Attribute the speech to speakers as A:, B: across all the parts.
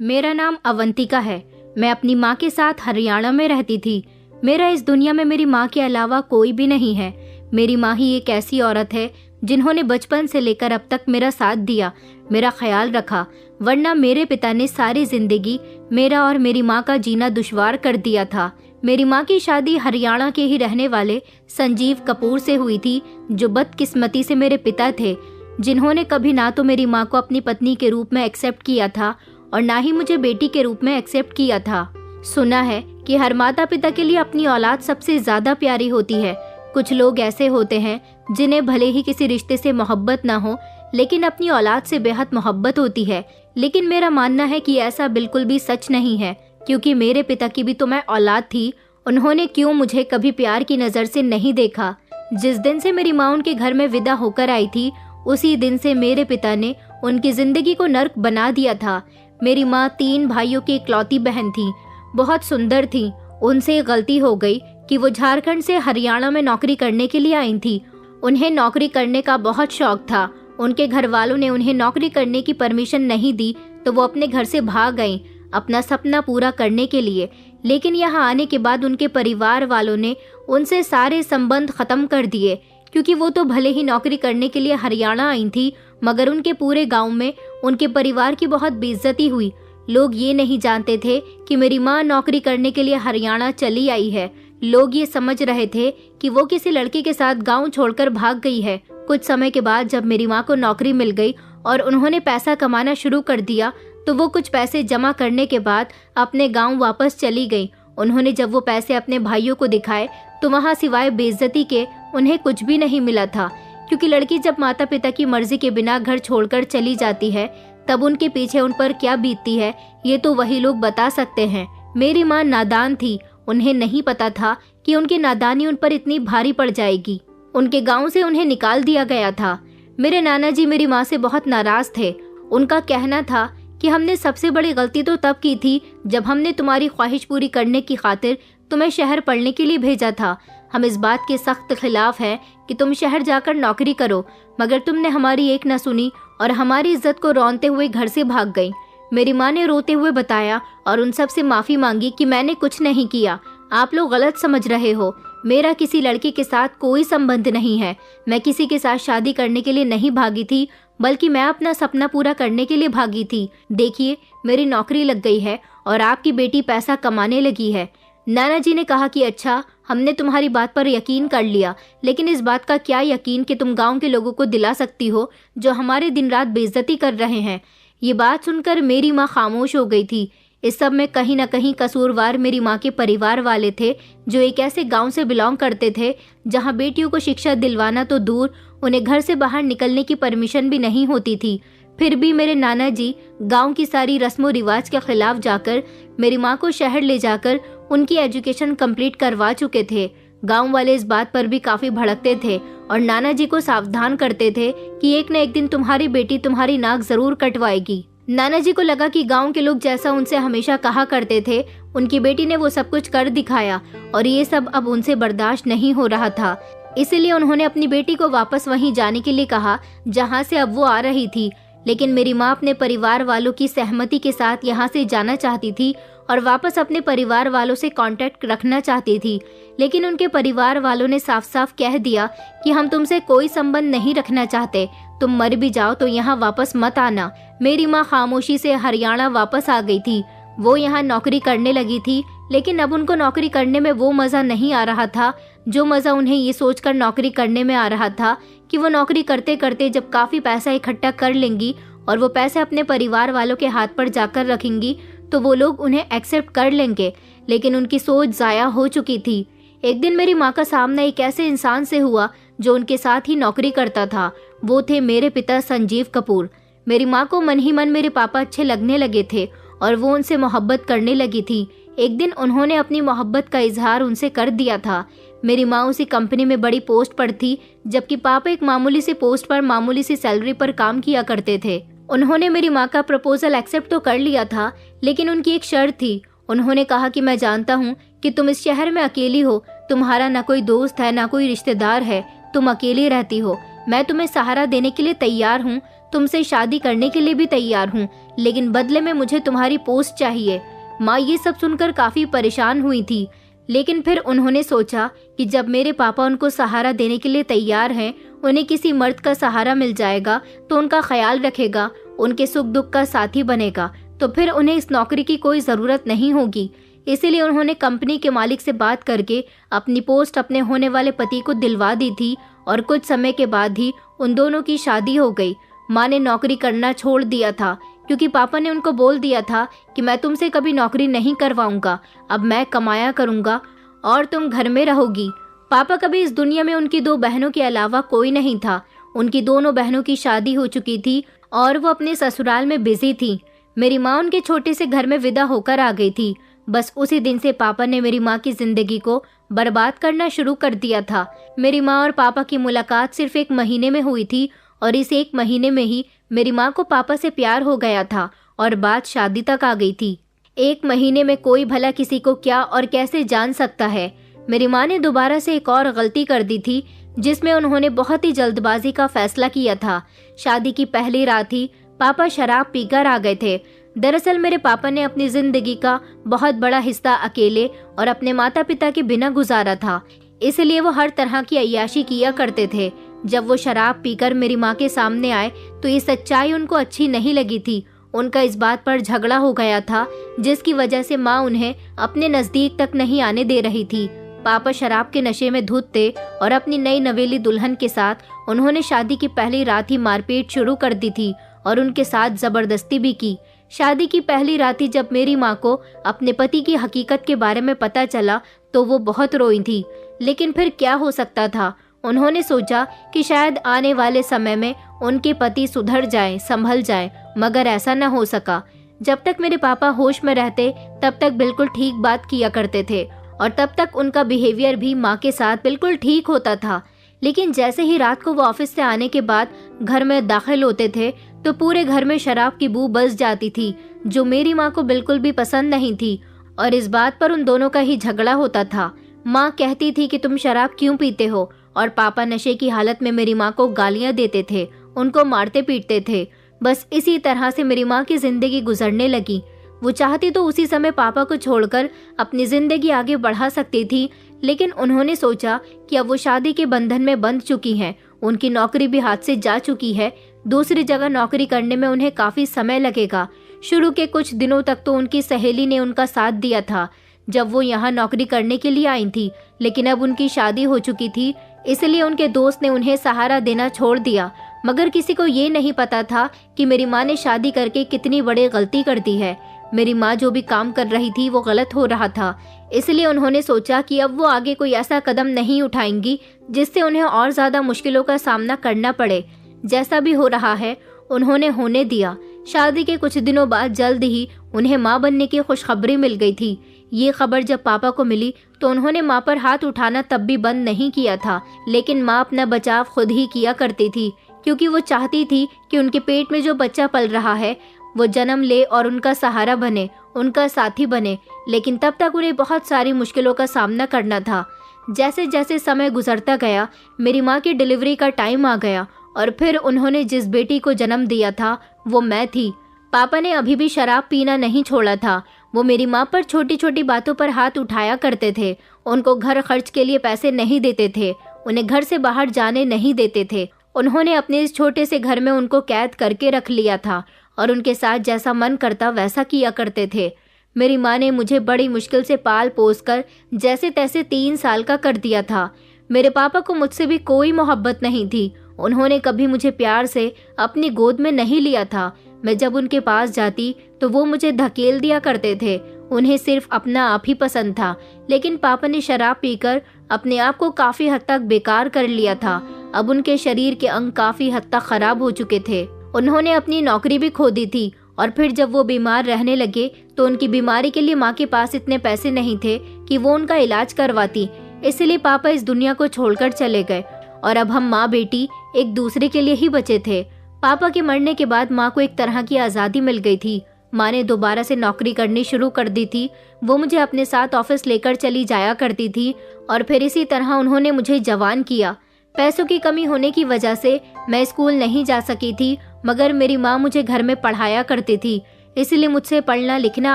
A: मेरा नाम अवंतिका है। मैं अपनी माँ के साथ हरियाणा में रहती थी। मेरा इस दुनिया में मेरी माँ के अलावा कोई भी नहीं है। मेरी माँ ही एक ऐसी औरत है जिन्होंने बचपन से लेकर अब तक मेरा साथ दिया, मेरा ख्याल रखा, वरना मेरे पिता ने सारी जिंदगी मेरा और मेरी माँ का जीना दुश्वार कर दिया था। मेरी माँ की शादी हरियाणा के ही रहने वाले संजीव कपूर से हुई थी, जो बदकिस्मती से मेरे पिता थे, जिन्होंने कभी ना तो मेरी माँ को अपनी पत्नी के रूप में एक्सेप्ट किया था और ना ही मुझे बेटी के रूप में एक्सेप्ट किया था। सुना है कि हर माता पिता के लिए अपनी औलाद सबसे ज्यादा प्यारी होती है। कुछ लोग ऐसे होते हैं जिन्हें भले ही किसी रिश्ते से मोहब्बत ना हो, लेकिन अपनी औलाद से बेहद मोहब्बत होती है। लेकिन मेरा मानना है कि ऐसा बिल्कुल भी सच नहीं है, क्योंकि मेरे पिता की भी तो मैं औलाद थी। उन्होंने क्यों मुझे कभी प्यार की नजर से नहीं देखा। जिस दिन से मेरी माँ उनके घर में विदा होकर आई थी, उसी दिन से मेरे पिता ने उनकी जिंदगी को नर्क बना दिया था। मेरी माँ 3 भाइयों की इकलौती बहन थी, बहुत सुंदर थी। उनसे गलती हो गई कि वो झारखंड से हरियाणा में नौकरी करने के लिए आई थी। उन्हें नौकरी करने का बहुत शौक था। उनके घर वालों ने उन्हें नौकरी करने की परमिशन नहीं दी, तो वो अपने घर से भाग गईं अपना सपना पूरा करने के लिए। लेकिन यहाँ आने के बाद उनके परिवार वालों ने उनसे सारे संबंध खत्म कर दिए, क्योंकि वो तो भले ही नौकरी करने के लिए हरियाणा आई थी, मगर उनके पूरे गांव में उनके परिवार की बहुत बेइज्जती हुई। लोग ये नहीं जानते थे कि मेरी माँ नौकरी करने के लिए हरियाणा चली आई है। लोग ये समझ रहे थे कि वो किसी लड़के के साथ गांव छोड़कर भाग गई है। कुछ समय के बाद जब मेरी माँ को नौकरी मिल गई और उन्होंने पैसा कमाना शुरू कर दिया, तो वो कुछ पैसे जमा करने के बाद अपने गांव वापस चली गई। उन्होंने जब वो पैसे अपने भाइयों को दिखाए, तो वहाँ सिवाय बेइज्जती के उन्हें कुछ भी नहीं मिला था, क्योंकि लड़की जब माता पिता की मर्जी के बिना घर छोड़कर चली जाती है, तब उनके पीछे उन पर क्या बीतती है, ये तो वही लोग बता सकते हैं। मेरी माँ नादान थी। उन्हें नहीं पता था कि उनकी नादानी उन पर इतनी भारी पड़ जाएगी। उनके गांव से उन्हें निकाल दिया गया था। मेरे नाना जी मेरी माँ से बहुत नाराज थे। उनका कहना था कि हमने सबसे बड़ी गलती तो तब की थी जब हमने तुम्हारी ख्वाहिश पूरी करने की खातिर तुम्हें शहर पढ़ने के लिए भेजा था। हम इस बात के सख्त खिलाफ हैं कि तुम शहर जाकर नौकरी करो, मगर तुमने हमारी एक न सुनी और हमारी इज्जत को रौंदते हुए घर से भाग गई। मेरी माँ ने रोते हुए बताया और उन सब से माफी मांगी कि मैंने कुछ नहीं किया, आप लोग गलत समझ रहे हो। मेरा किसी लड़के के साथ कोई संबंध नहीं है। मैं किसी के साथ शादी करने के लिए नहीं भागी थी, बल्कि मैं अपना सपना पूरा करने के लिए भागी थी। देखिए, मेरी नौकरी लग गई है और आपकी बेटी पैसा कमाने लगी है। नाना जी ने कहा कि अच्छा, हमने तुम्हारी बात पर यकीन कर लिया, लेकिन इस बात का क्या यकीन कि तुम गांव के लोगों को दिला सकती हो जो हमारे दिन रात बेइज्जती कर रहे हैं। ये बात सुनकर मेरी माँ खामोश हो गई थी। इस सब में कहीं न कहीं कसूरवार मेरी माँ के परिवार वाले थे, जो एक ऐसे गांव से बिलोंग करते थे जहां बेटियों को शिक्षा दिलवाना तो दूर, उन्हें घर से बाहर निकलने की परमिशन भी नहीं होती थी। फिर भी मेरे नाना जी गांव की सारी रस्मों रिवाज के खिलाफ जाकर मेरी माँ को शहर ले जाकर उनकी एजुकेशन कंप्लीट करवा चुके थे। गांव वाले इस बात पर भी काफी भड़कते थे और नाना जी को सावधान करते थे कि एक न एक दिन तुम्हारी बेटी तुम्हारी नाक जरूर कटवाएगी। नाना जी को लगा कि गांव के लोग जैसा उनसे हमेशा कहा करते थे, उनकी बेटी ने वो सब कुछ कर दिखाया और ये सब अब उनसे बर्दाश्त नहीं हो रहा था। इसीलिए उन्होंने अपनी बेटी को वापस वहीं जाने के लिए कहा जहां से अब वो आ रही थी। लेकिन मेरी माँ अपने परिवार वालों की सहमति के साथ यहाँ से जाना चाहती थी और वापस अपने परिवार वालों से कांटेक्ट रखना चाहती थी। लेकिन उनके परिवार वालों ने साफ साफ कह दिया कि हम तुमसे कोई संबंध नहीं रखना चाहते, तुम मर भी जाओ तो यहाँ वापस मत आना। मेरी माँ खामोशी से हरियाणा वापस आ गई थी। वो यहाँ नौकरी करने लगी थी, लेकिन अब उनको नौकरी करने में वो मज़ा नहीं आ रहा था जो मज़ा उन्हें ये सोचकर नौकरी करने में आ रहा था कि वो नौकरी करते करते जब काफ़ी पैसा इकट्ठा कर लेंगी और वो पैसे अपने परिवार वालों के हाथ पर जाकर रखेंगी, तो वो लोग उन्हें एक्सेप्ट कर लेंगे। लेकिन उनकी सोच ज़ाया हो चुकी थी। एक दिन मेरी माँ का सामना एक ऐसे इंसान से हुआ जो उनके साथ ही नौकरी करता था। वो थे मेरे पिता संजीव कपूर। मेरी माँ को मन ही मन मेरे पापा अच्छे लगने लगे थे और वो उनसे मोहब्बत करने लगी थी। एक दिन उन्होंने अपनी मोहब्बत का इजहार उनसे कर दिया था। मेरी माँ उसी कंपनी में बड़ी पोस्ट पर थी, जबकि पापा एक मामूली सी पोस्ट पर मामूली सी सैलरी पर काम किया करते थे। उन्होंने मेरी माँ का प्रपोजल एक्सेप्ट तो कर लिया था, लेकिन उनकी एक शर्त थी। उन्होंने कहा कि मैं जानता हूँ कि तुम इस शहर में अकेली हो, तुम्हारा ना कोई दोस्त है ना कोई रिश्तेदार है, तुम अकेली रहती हो। मैं तुम्हें सहारा देने के लिए तैयार हूँ, तुमसे शादी करने के लिए भी तैयार हूँ, लेकिन बदले में मुझे तुम्हारी पोस्ट चाहिए। माँ ये सब सुनकर काफी परेशान हुई थी, लेकिन फिर उन्होंने सोचा कि जब मेरे पापा उनको सहारा देने के लिए तैयार हैं, उन्हें किसी मर्द का सहारा मिल जाएगा तो उनका ख्याल रखेगा, उनके सुख दुख का साथी बनेगा, तो फिर उन्हें इस नौकरी की कोई ज़रूरत नहीं होगी। इसीलिए उन्होंने कंपनी के मालिक से बात करके अपनी पोस्ट अपने होने वाले पति को दिलवा दी थी और कुछ समय के बाद ही उन दोनों की शादी हो गई। माँ ने नौकरी करना छोड़ दिया था क्योंकि पापा ने उनको बोल दिया था कि मैं तुमसे कभी नौकरी नहीं करवाऊंगा, अब मैं कमाया करूंगा और तुम घर में रहोगी। पापा कभी इस दुनिया में उनकी 2 बहनों के अलावा कोई नहीं था। उनकी दोनों बहनों की शादी हो चुकी थी और वो अपने ससुराल में बिजी थी। मेरी माँ उनके छोटे से घर में विदा होकर आ गई थी। बस उसी दिन से पापा ने मेरी माँ की जिंदगी को बर्बाद करना शुरू कर दिया था। मेरी माँ और पापा की मुलाकात सिर्फ 1 महीने में हुई थी और इस 1 महीने में ही मेरी माँ को पापा से प्यार हो गया था और बात शादी तक आ गई थी। 1 महीने में कोई भला किसी को क्या और कैसे जान सकता है। मेरी माँ ने दोबारा से एक और गलती कर दी थी, जिसमें उन्होंने बहुत ही जल्दबाजी का फैसला किया था। शादी की पहली रात ही पापा शराब पीकर आ गए थे। दरअसल मेरे पापा ने अपनी जिंदगी का बहुत बड़ा हिस्सा अकेले और अपने माता पिता के बिना गुजारा था, इसलिए वो हर तरह की अय्याशी किया करते थे। जब वो शराब पीकर मेरी माँ के सामने आए तो ये सच्चाई उनको अच्छी नहीं लगी थी। उनका इस बात पर झगड़ा हो गया था, जिसकी वजह से माँ उन्हें अपने नजदीक तक नहीं आने दे रही थी। पापा शराब के नशे में धुत थे और अपनी नई नवेली दुल्हन के साथ उन्होंने शादी की पहली रात ही मारपीट शुरू कर दी थी और उनके साथ जबरदस्ती भी की। शादी की पहली रात ही जब मेरी माँ को अपने पति की हकीकत के बारे में पता चला तो वो बहुत रोई थी, लेकिन फिर क्या हो सकता था। उन्होंने सोचा कि शायद आने वाले समय में उनके पति सुधर जाएं, संभल जाएं, मगर ऐसा न हो सका। जब तक मेरे पापा होश में रहते तब तक बिल्कुल ठीक बात किया करते थे और तब तक उनका बिहेवियर भी माँ के साथ बिल्कुल ठीक होता था। लेकिन जैसे ही रात को वो ऑफिस से आने के बाद घर में दाखिल होते थे तो पूरे घर में शराब की बू बस जाती थी, जो मेरी माँ को बिल्कुल भी पसंद नहीं थी और इस बात पर उन दोनों का ही झगड़ा होता था। माँ कहती थी कि तुम शराब क्यों पीते हो और पापा नशे की हालत में मेरी माँ को गालियाँ देते थे, उनको मारते पीटते थे। बस इसी तरह से मेरी माँ की जिंदगी गुजरने लगी। वो चाहती तो उसी समय पापा को छोड़कर अपनी जिंदगी आगे बढ़ा सकती थी, लेकिन उन्होंने सोचा कि अब वो शादी के बंधन में बंध चुकी हैं, उनकी नौकरी भी हाथ से जा चुकी है, दूसरी जगह नौकरी करने में उन्हें काफी समय लगेगा। शुरू के कुछ दिनों तक तो उनकी सहेली ने उनका साथ दिया था जब वो यहाँ नौकरी करने के लिए आई थी, लेकिन अब उनकी शादी हो चुकी थी, इसलिए उनके दोस्त ने उन्हें सहारा देना छोड़ दिया। मगर किसी को ये नहीं पता था कि मेरी माँ ने शादी करके कितनी बड़ी गलती कर दी है। मेरी माँ जो भी काम कर रही थी वो गलत हो रहा था, इसलिए उन्होंने सोचा कि अब वो आगे कोई ऐसा कदम नहीं उठाएंगी जिससे उन्हें और ज्यादा मुश्किलों का सामना करना पड़े। जैसा भी हो रहा है उन्होंने होने दिया। शादी के कुछ दिनों बाद जल्द ही उन्हें माँ बनने की खुशखबरी मिल गई थी। ये खबर जब पापा को मिली तो उन्होंने माँ पर हाथ उठाना तब भी बंद नहीं किया था, लेकिन माँ अपना बचाव खुद ही किया करती थी, क्योंकि वो चाहती थी कि उनके पेट में जो बच्चा पल रहा है वो जन्म ले और उनका सहारा बने, उनका साथी बने। लेकिन तब तक उन्हें बहुत सारी मुश्किलों का सामना करना था। जैसे जैसे समय गुजरता गया मेरी माँ की डिलीवरी का टाइम आ गया और फिर उन्होंने जिस बेटी को जन्म दिया था वो मैं थी। पापा ने अभी भी शराब पीना नहीं छोड़ा था। वो मेरी माँ पर छोटी छोटी बातों पर हाथ उठाया करते थे, उनको घर खर्च के लिए पैसे नहीं देते थे, उन्हें घर से बाहर जाने नहीं देते थे। उन्होंने अपने इस छोटे से घर में उनको कैद करके रख लिया था और उनके साथ जैसा मन करता वैसा किया करते थे। मेरी माँ ने मुझे बड़ी मुश्किल से पाल पोस कर जैसे तैसे 3 साल का कर दिया था। मेरे पापा को मुझसे भी कोई मोहब्बत नहीं थी। उन्होंने कभी मुझे प्यार से अपनी गोद में नहीं लिया था। मैं जब उनके पास जाती तो वो मुझे धकेल दिया करते थे। उन्हें सिर्फ अपना आप ही पसंद था। लेकिन पापा ने शराब पीकर अपने आप को काफी हद तक बेकार कर लिया था। अब उनके शरीर के अंग काफी हद तक खराब हो चुके थे। उन्होंने अपनी नौकरी भी खो दी थी और फिर जब वो बीमार रहने लगे तो उनकी बीमारी के लिए माँ के पास इतने पैसे नहीं थे कि वो उनका इलाज करवाती। इसलिए पापा इस दुनिया को छोड़कर चले गए और अब हम माँ बेटी एक दूसरे के लिए ही बचे थे। पापा के मरने के बाद माँ को एक तरह की आज़ादी मिल गई थी। माँ ने दोबारा से नौकरी करनी शुरू कर दी थी। वो मुझे अपने साथ ऑफिस लेकर चली जाया करती थी और फिर इसी तरह उन्होंने मुझे जवान किया। पैसों की कमी होने की वजह से मैं स्कूल नहीं जा सकी थी, मगर मेरी माँ मुझे घर में पढ़ाया करती थी, इसलिए मुझसे पढ़ना लिखना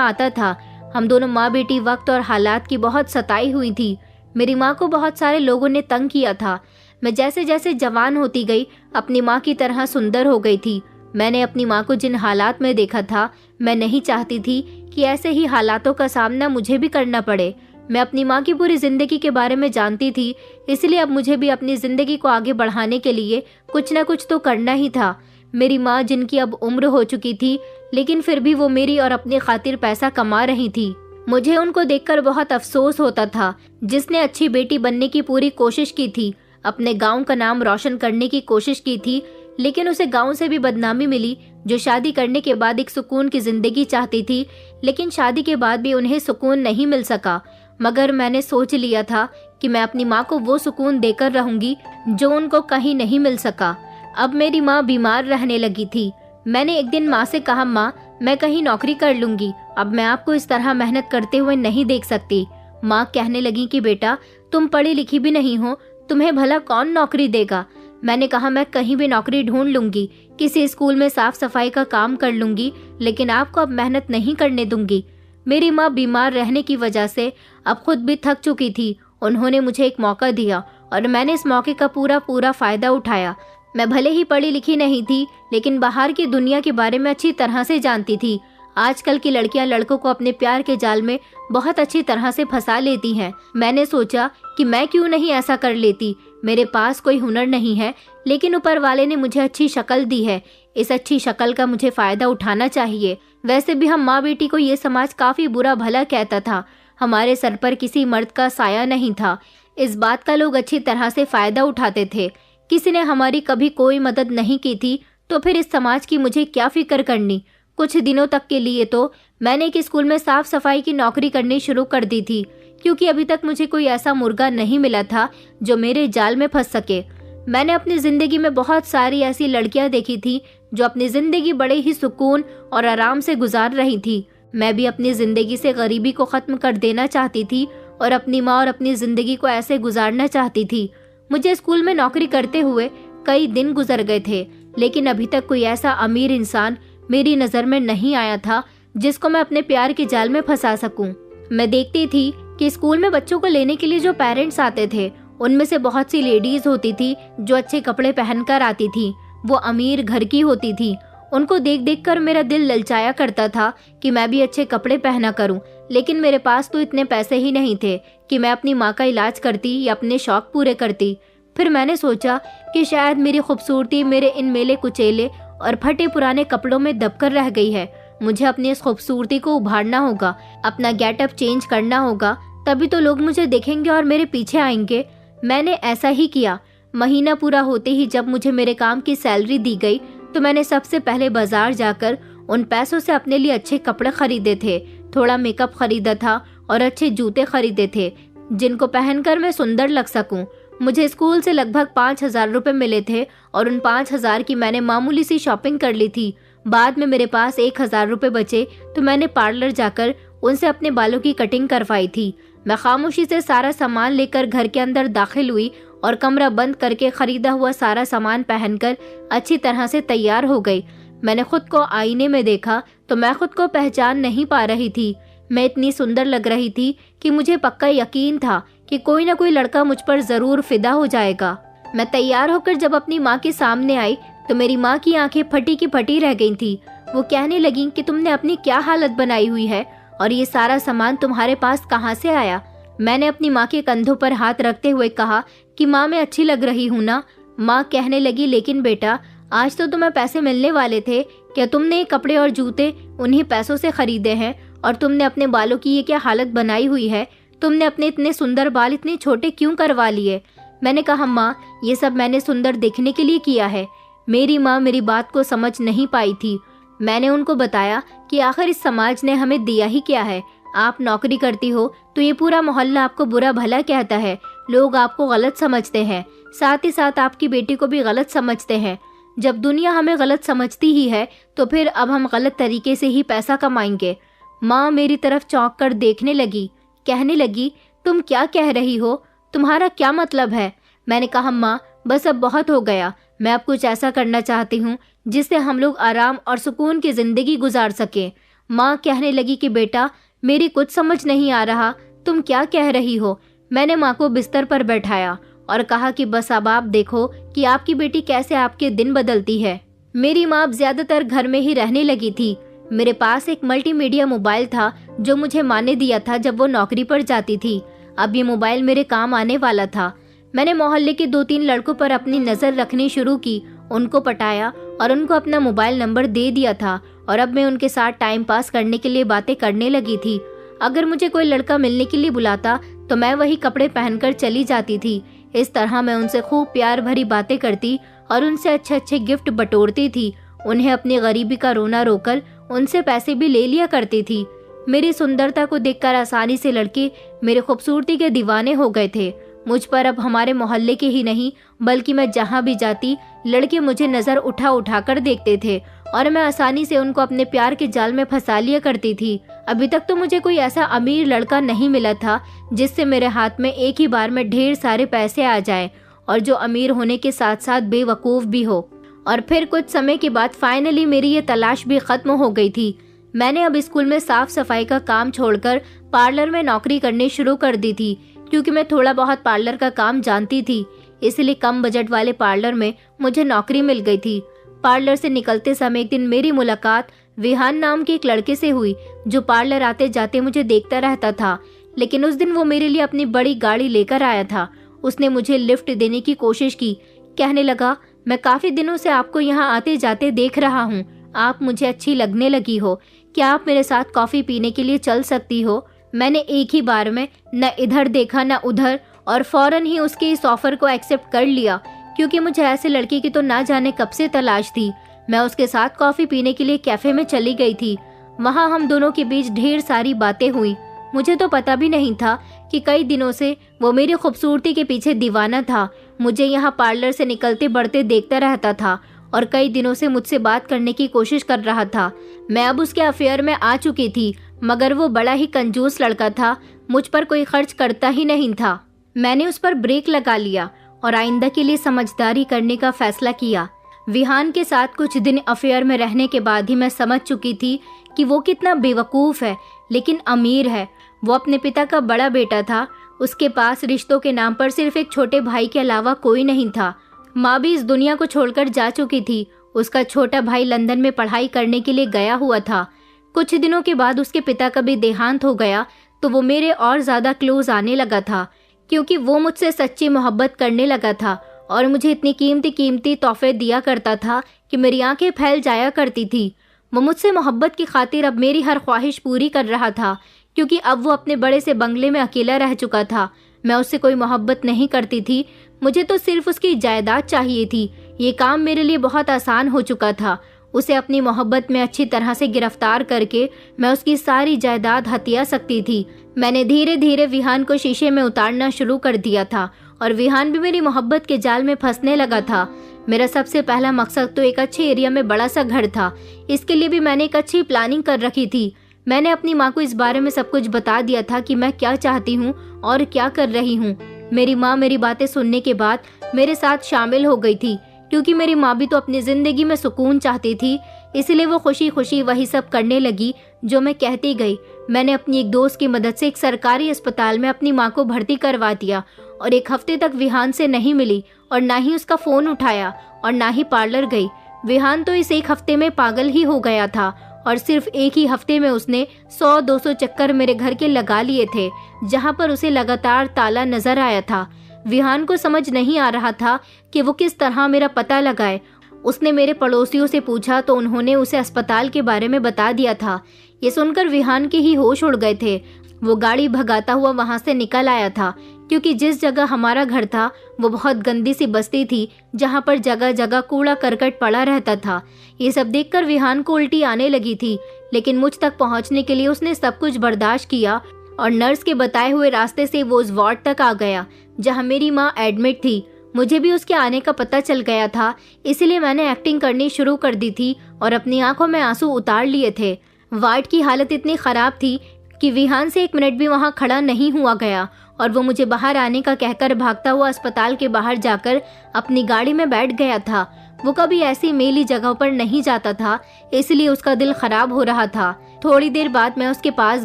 A: आता था। हम दोनों माँ बेटी वक्त और हालात की बहुत सताई हुई थी। मेरी माँ को बहुत सारे लोगों ने तंग किया था। मैं जैसे जैसे जवान होती गई अपनी माँ की तरह सुंदर हो गई थी। मैंने अपनी माँ को जिन हालात में देखा था, मैं नहीं चाहती थी कि ऐसे ही हालातों का सामना मुझे भी करना पड़े। मैं अपनी माँ की पूरी जिंदगी के बारे में जानती थी, इसलिए अब मुझे भी अपनी जिंदगी को आगे बढ़ाने के लिए कुछ न कुछ तो करना ही था। मेरी माँ, जिनकी अब उम्र हो चुकी थी, लेकिन फिर भी वो मेरी और अपनी खातिर पैसा कमा रही थी। मुझे उनको देखकर बहुत अफसोस होता था। जिसने अच्छी बेटी बनने की पूरी कोशिश की थी, अपने गांव का नाम रोशन करने की कोशिश की थी, लेकिन उसे गांव से भी बदनामी मिली। जो शादी करने के बाद एक सुकून की जिंदगी चाहती थी, लेकिन शादी के बाद भी उन्हें सुकून नहीं मिल सका। मगर मैंने सोच लिया था कि मैं अपनी माँ को वो सुकून देकर रहूंगी जो उनको कहीं नहीं मिल सका। अब मेरी माँ बीमार रहने लगी थी। मैंने एक दिन माँ से कहा, माँ, मैं कहीं नौकरी कर लूंगी, अब मैं आपको इस तरह मेहनत करते हुए नहीं देख सकती। माँ कहने लगी कि बेटा, तुम पढ़ी लिखी भी नहीं हो, तुम्हें भला कौन नौकरी देगा। मैंने कहा, मैं कहीं भी नौकरी ढूंढ लूंगी, किसी स्कूल में साफ सफाई का काम कर लूंगी, लेकिन आपको अब मेहनत नहीं करने दूंगी। मेरी माँ बीमार रहने की वजह से अब खुद भी थक चुकी थी। उन्होंने मुझे एक मौका दिया और मैंने इस मौके का पूरा फायदा उठाया। मैं भले ही पढ़ी लिखी नहीं थी, लेकिन बाहर की दुनिया के बारे में अच्छी तरह से जानती थी। आजकल की लड़कियां लड़कों को अपने प्यार के जाल में बहुत अच्छी तरह से फंसा लेती हैं। मैंने सोचा कि मैं क्यों नहीं ऐसा कर लेती। मेरे पास कोई हुनर नहीं है, लेकिन ऊपर वाले ने मुझे अच्छी शक्ल दी है। इस अच्छी शक्ल का मुझे फायदा उठाना चाहिए। वैसे भी हम माँ बेटी को ये समाज काफी बुरा भला कहता था। हमारे सर पर किसी मर्द का साया नहीं था। इस बात का लोग अच्छी तरह से फायदा उठाते थे। किसी ने हमारी कभी कोई मदद नहीं की थी, तो फिर इस समाज की मुझे क्या फिक्र करनी। कुछ दिनों तक के लिए तो मैंने एक स्कूल में साफ सफाई की नौकरी करनी शुरू कर दी थी, क्योंकि अभी तक मुझे कोई ऐसा मुर्गा नहीं मिला था जो मेरे जाल में फंस सके। मैंने अपनी जिंदगी में बहुत सारी ऐसी लड़कियां देखी थी जो अपनी जिंदगी बड़े ही सुकून और आराम से गुजार रही थी। मैं भी अपनी जिंदगी से गरीबी को खत्म कर देना चाहती थी और अपनी माँ और अपनी जिंदगी को ऐसे गुजारना चाहती थी। मुझे स्कूल में नौकरी करते हुए कई दिन गुजर गए थे, लेकिन अभी तक कोई ऐसा अमीर इंसान मेरी नजर में नहीं आया था जिसको मैं अपने प्यार के जाल में फंसा सकूं। मैं देखती थी कि स्कूल में बच्चों को लेने के लिए जो पेरेंट्स आते थे, उनमें से बहुत सी लेडीज होती थी जो अच्छे कपड़े पहनकर आती थी। वो अमीर घर की होती थी। उनको देख देख कर मेरा दिल ललचाया करता था कि मैं भी अच्छे कपड़े पहना करूं, लेकिन मेरे पास तो इतने पैसे ही नहीं थे कि मैं अपनी माँ का इलाज करती या अपने शौक पूरे करती। फिर मैंने सोचा कि शायद मेरी खूबसूरती मेरे इन मेले कुचेले और फटे पुराने कपड़ों में दबकर रह गई है। मुझे अपनी इस खूबसूरती को उभारना होगा, अपना गेटअप चेंज करना होगा, तभी तो लोग मुझे देखेंगे और मेरे पीछे आएंगे। मैंने ऐसा ही किया। महीना पूरा होते ही जब मुझे मेरे काम की सैलरी दी गई, तो मैंने सबसे पहले बाजार जाकर उन पैसों से अपने लिए अच्छे कपड़े खरीदे थे, थोड़ा मेकअप खरीदा था और अच्छे जूते खरीदे थे जिनको पहनकर मैं सुंदर लग सकूं। मुझे स्कूल से लगभग 5,000 रुपए मिले थे और उन 5,000 की मैंने मामूली सी शॉपिंग कर ली थी। बाद में मेरे पास 1,000 रुपए बचे, तो मैंने पार्लर जाकर उनसे अपने बालों की कटिंग करवाई थी। मैं खामोशी से सारा सामान लेकर घर के अंदर दाखिल हुई और कमरा बंद करके खरीदा हुआ सारा सामान पहनकर अच्छी तरह से तैयार हो गई। मैंने खुद को आईने में देखा तो मैं खुद को पहचान नहीं पा रही थी। मैं इतनी सुंदर लग रही थी कि मुझे पक्का यकीन था कि कोई ना कोई लड़का मुझ पर जरूर फिदा हो जाएगा। मैं तैयार होकर जब अपनी माँ के सामने आई तो मेरी माँ की आंखें फटी की फटी रह गई थी। वो कहने लगी कि तुमने अपनी क्या हालत बनाई हुई है और ये सारा सामान तुम्हारे पास कहाँ से आया। मैंने अपनी माँ के कंधों पर हाथ रखते हुए कहा कि माँ, मैं अच्छी लग रही हूँ ना। माँ कहने लगी, लेकिन बेटा, आज तो तुम्हें पैसे मिलने वाले थे, क्या तुमने ये कपड़े और जूते उन्हीं पैसों से खरीदे हैं? और तुमने अपने बालों की ये क्या हालत बनाई हुई है? तुमने अपने इतने सुंदर बाल इतने छोटे क्यों करवा लिए? मैंने कहा, माँ, ये सब मैंने सुंदर दिखने के लिए किया है। मेरी माँ मेरी बात को समझ नहीं पाई थी। मैंने उनको बताया कि आखिर इस समाज ने हमें दिया ही क्या है। आप नौकरी करती हो तो ये पूरा मोहल्ला आपको बुरा भला कहता है, लोग आपको गलत समझते हैं, साथ ही साथ आपकी बेटी को भी गलत समझते हैं। जब दुनिया हमें गलत समझती ही है तो फिर अब हम गलत तरीके से ही पैसा कमाएंगे। माँ मेरी तरफ चौंक कर देखने लगी, कहने लगी, तुम क्या कह रही हो? तुम्हारा क्या मतलब है? मैंने कहा, माँ, बस अब बहुत हो गया। मैं अब कुछ ऐसा करना चाहती हूँ जिससे हम लोग आराम और सुकून की ज़िंदगी गुजार सकें। माँ कहने लगी कि बेटा, मेरी कुछ समझ नहीं आ रहा, तुम क्या कह रही हो। मैंने माँ को बिस्तर पर बैठाया और कहा कि बस अब आप देखो कि आपकी बेटी कैसे आपके दिन बदलती है। मेरी माँ अब ज्यादातर घर में ही रहने लगी थी। मेरे पास एक मल्टीमीडिया मोबाइल था जो मुझे माँ ने दिया था जब वो नौकरी पर जाती थी। अब ये मोबाइल मेरे काम आने वाला था। मैंने मोहल्ले के 2-3 लड़कों पर अपनी नजर रखनी शुरू की, उनको पटाया और उनको अपना मोबाइल नंबर दे दिया था और अब मैं उनके साथ टाइम पास करने के लिए बातें करने लगी थी। अगर मुझे कोई लड़का मिलने के लिए बुलाता तो मैं वही कपड़े पहनकर चली जाती थी। इस तरह मैं उनसे खूब प्यार भरी बातें करती और उनसे अच्छे अच्छे गिफ्ट बटोरती थी। उन्हें अपनी गरीबी का रोना रोकर उनसे पैसे भी ले लिया करती थी। मेरी सुंदरता को देखकर आसानी से लड़के मेरे खूबसूरती के दीवाने हो गए थे। मुझ पर अब हमारे मोहल्ले के ही नहीं बल्कि मैं जहाँ भी जाती लड़के मुझे नजर उठा उठा कर देखते थे और मैं आसानी से उनको अपने प्यार के जाल में फंसा लिया करती थी। अभी तक तो मुझे कोई ऐसा अमीर लड़का नहीं मिला था जिससे मेरे हाथ में एक ही बार में ढेर सारे पैसे आ जाएं और जो अमीर होने के साथ साथ बेवकूफ़ भी हो। और फिर कुछ समय के बाद फाइनली मेरी ये तलाश भी खत्म हो गई थी। मैंने अब स्कूल में साफ सफाई का काम छोड़कर पार्लर में नौकरी करनी शुरू कर दी थी, क्योंकि मैं थोड़ा बहुत पार्लर का काम जानती थी। इसलिए कम बजट वाले पार्लर में मुझे नौकरी मिल गई थी। पार्लर से निकलते समय एक दिन मेरी मुलाकात विहान नाम के एक लड़के से हुई जो पार्लर आते जाते मुझे देखता रहता था। लेकिन उस दिन वो मेरे लिए अपनी बड़ी गाड़ी लेकर आया था। उसने मुझे लिफ्ट देने की कोशिश की। कहने लगा, मैं काफी दिनों से आपको यहाँ आते जाते देख रहा हूँ, आप मुझे अच्छी लगने लगी हो, क्या आप मेरे साथ कॉफी पीने के लिए चल सकती हो। मैंने एक ही बार में न इधर देखा न उधर और फौरन ही उसके इस ऑफर को एक्सेप्ट कर लिया, क्योंकि मुझे ऐसे लड़की की तो ना जाने कब से तलाश थी। मैं उसके साथ कॉफी पीने के लिए कैफे में चली गई थी। वहाँ हम दोनों के बीच ढेर सारी बातें हुई। मुझे तो पता भी नहीं था कि कई दिनों से वो मेरी खूबसूरती के पीछे दीवाना था। मुझे यहाँ पार्लर से निकलते बढ़ते देखता रहता था और कई दिनों से मुझसे बात करने की कोशिश कर रहा था। मैं अब उसके अफेयर में आ चुकी थी, मगर वो बड़ा ही कंजूस लड़का था, मुझ पर कोई खर्च करता ही नहीं था। मैंने उस पर ब्रेक लगा लिया और आइंदा के लिए समझदारी करने का फैसला किया। विहान के साथ कुछ दिन अफेयर में रहने के बाद ही मैं समझ चुकी थी कि वो कितना बेवकूफ़ है, लेकिन अमीर है। वो अपने पिता का बड़ा बेटा था। उसके पास रिश्तों के नाम पर सिर्फ एक छोटे भाई के अलावा कोई नहीं था। माँ भी इस दुनिया को छोड़कर जा चुकी थी। उसका छोटा भाई लंदन में पढ़ाई करने के लिए गया हुआ था। कुछ दिनों के बाद उसके पिता का भी देहांत हो गया, तो वो मेरे और ज़्यादा क्लोज आने लगा था, क्योंकि वो मुझसे सच्ची मोहब्बत करने लगा था और मुझे इतनी कीमती कीमती तोहफे दिया करता था कि मेरी आंखें फैल जाया करती थी। वो मुझसे मोहब्बत की खातिर अब मेरी हर ख्वाहिश पूरी कर रहा था, क्योंकि अब वो अपने बड़े से बंगले में अकेला रह चुका था। मैं उससे कोई मोहब्बत नहीं करती थी, मुझे तो सिर्फ उसकी जायदाद चाहिए थी। ये काम मेरे लिए बहुत आसान हो चुका था। उसे अपनी मोहब्बत में अच्छी तरह से गिरफ्तार करके मैं उसकी सारी जायदाद हथिया सकती थी। मैंने धीरे धीरे विहान को शीशे में उतारना शुरू कर दिया था और विहान भी मेरी मोहब्बत के जाल में फंसने लगा था। मेरा सबसे पहला मकसद तो एक अच्छे एरिया में बड़ा सा घर था। इसके लिए भी मैंने एक अच्छी प्लानिंग कर रखी थी। मैंने अपनी माँ को इस बारे में सब कुछ बता दिया था कि मैं क्या चाहती हूँ और क्या कर रही हूँ। मेरी माँ मेरी बातें सुनने के बाद मेरे साथ शामिल हो गई थी, क्योंकि मेरी माँ भी तो अपनी जिंदगी में सुकून चाहती थी। इसलिए वो खुशी खुशी वही सब करने लगी जो मैं कहती गई। मैंने अपनी एक दोस्त की मदद से एक सरकारी अस्पताल में अपनी माँ को भर्ती करवा दिया और 1 हफ्ते तक विहान से नहीं मिली और ना ही उसका फ़ोन उठाया और ना ही पार्लर गई। विहान तो इस 1 हफ्ते में पागल ही हो गया था और सिर्फ एक ही हफ्ते में उसने 100-200 चक्कर मेरे घर के लगा लिए थे, जहाँ पर उसे लगातार ताला नजर आया था। विहान को समझ नहीं आ रहा था कि वो किस तरह मेरा पता लगाए। उसने मेरे पड़ोसियों से पूछा तो उन्होंने उसे अस्पताल के बारे में बता दिया था। ये सुनकर विहान के ही होश उड़ गए थे। वो गाड़ी भगाता हुआ वहां से निकल आया था, क्योंकि जिस जगह हमारा घर था वो बहुत गंदी सी बस्ती थी, जहां पर जगह जगह कूड़ा करकट पड़ा रहता था। ये सब देखकर विहान को उल्टी आने लगी थी, लेकिन मुझ तक पहुंचने के लिए उसने सब कुछ बर्दाश्त किया और नर्स के बताए हुए रास्ते से वो उस वार्ड तक आ गया जहां मेरी माँ एडमिट थी। मुझे भी उसके आने का पता चल गया था, इसलिए मैंने एक्टिंग करनी शुरू कर दी थी और अपनी आंखों में आंसू उतार लिए थे। वार्ड की हालत इतनी खराब थी कि विहान से 1 मिनट भी वहाँ खड़ा नहीं हुआ गया और वो मुझे बाहर आने का कहकर भागता हुआ अस्पताल के बाहर जाकर अपनी गाड़ी में बैठ गया था। वो कभी ऐसी मेली जगहों पर नहीं जाता था, इसलिए उसका दिल खराब हो रहा था। थोड़ी देर बाद मैं उसके पास